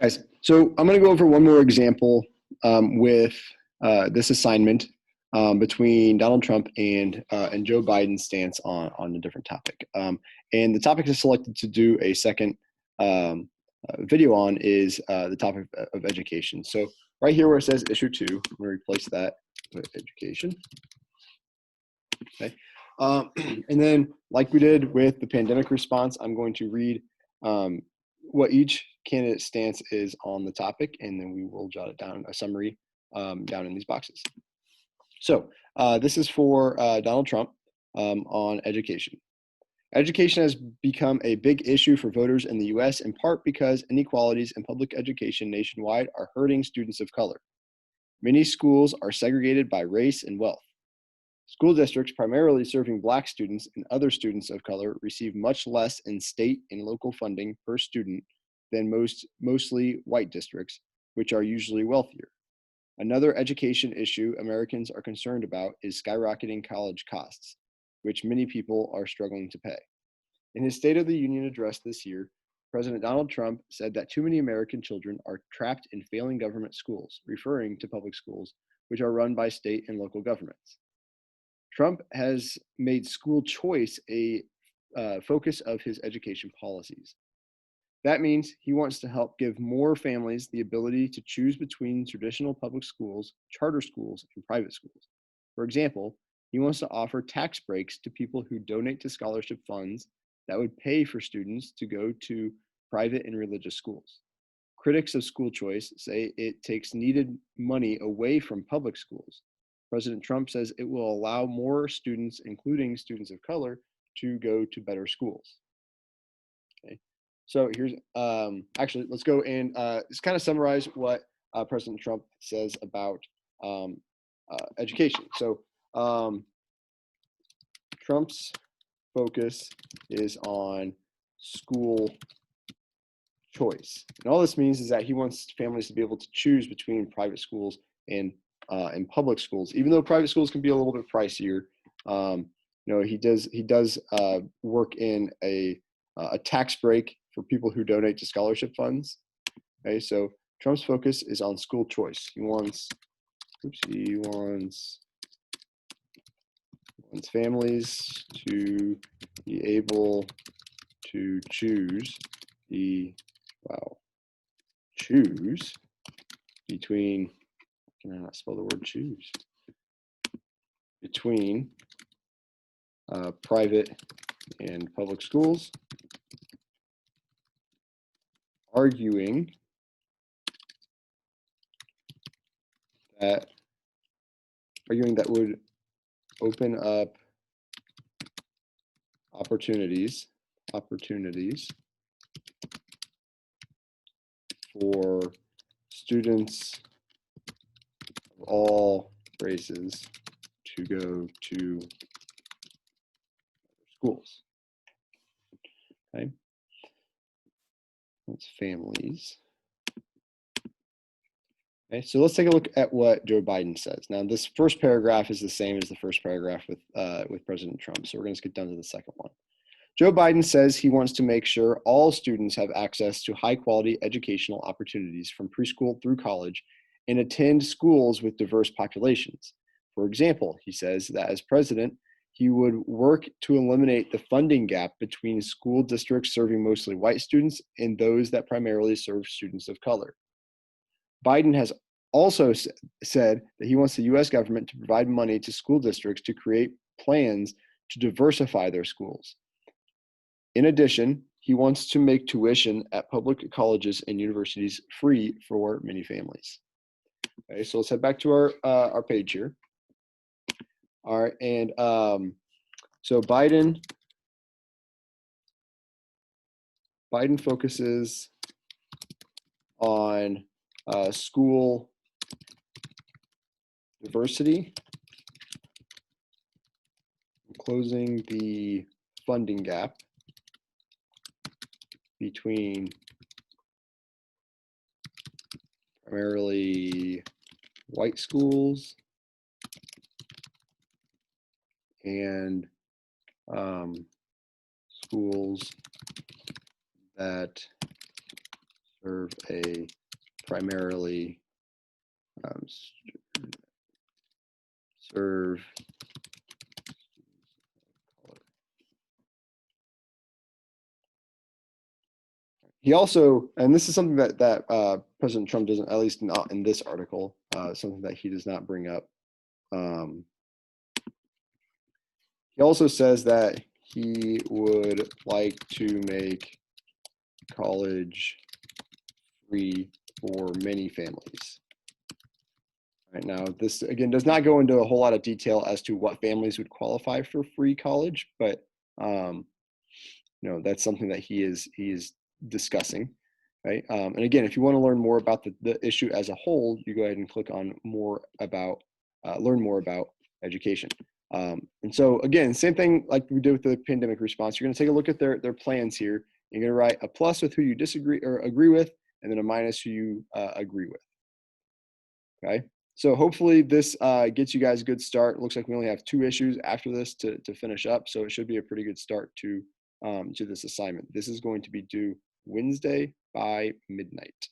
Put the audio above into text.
Guys, so I'm going to go over one more example with this assignment between Donald Trump and Joe Biden's stance on a different topic. And the topic is selected to do a second um, video on is the topic of education. So right here where it says issue 2, I'm going to replace that with education. Okay. And then like we did with the pandemic response, I'm going to read what each candidate's stance is on the topic, and then we will jot it down, a summary down in these boxes. So this is for Donald Trump on education. Education has become a big issue for voters in the U.S., in part because inequalities in public education nationwide are hurting students of color. Many schools are segregated by race and wealth. School districts primarily serving Black students and other students of color receive much less in state and local funding per student than mostly white districts, which are usually wealthier. Another education issue Americans are concerned about is skyrocketing college costs, which many people are struggling to pay. In his State of the Union address this year, President Donald Trump said that too many American children are trapped in failing government schools, referring to public schools, which are run by state and local governments. Trump has made school choice a focus of his education policies. That means he wants to help give more families the ability to choose between traditional public schools, charter schools, and private schools. For example, he wants to offer tax breaks to people who donate to scholarship funds that would pay for students to go to private and religious schools. Critics of school choice say it takes needed money away from public schools. President Trump says it will allow more students, including students of color, to go to better schools. Okay. So here's actually let's go and just kind of summarize what President Trump says about education. So Trump's focus is on school choice, and all this means is that he wants families to be able to choose between private schools and public schools, even though private schools can be a little bit pricier. He does work in a tax break for people who donate to scholarship funds. Okay, so Trump's focus is on school choice. He wants families to be able to choose between, can I not spell the word choose? Between private and public schools, arguing that would open up opportunities for students of all races to go to schools. Okay, that's families. Okay, so let's take a look at what Joe Biden says. Now, this first paragraph is the same as the first paragraph with President Trump, so we're going to skip down to the second one. Joe Biden says he wants to make sure all students have access to high-quality educational opportunities from preschool through college and attend schools with diverse populations. For example, he says that as president, he would work to eliminate the funding gap between school districts serving mostly white students and those that primarily serve students of color. Biden has also said that he wants the U.S. government to provide money to school districts to create plans to diversify their schools. In addition, he wants to make tuition at public colleges and universities free for many families. Okay, so let's head back to our page here. All right, and so Biden focuses on school diversity, closing the funding gap between primarily white schools and schools that serve a primarily serve He also, and this is something that President Trump doesn't, at least not in this article, something that he does not bring up. He also says that he would like to make college free for many families. Right now, this again does not go into a whole lot of detail as to what families would qualify for free college, but that's something that he is discussing. Right. And again, if you want to learn more about the issue as a whole, you go ahead and click on more about, learn more about education. And so again, same thing like we did with the pandemic response. You're going to take a look at their plans here. You're going to write a plus with who you disagree or agree with, and then a minus who you agree with. Okay. So hopefully this gets you guys a good start. It looks like we only have 2 issues after this to finish up. So it should be a pretty good start to this assignment. This is going to be due Wednesday by midnight.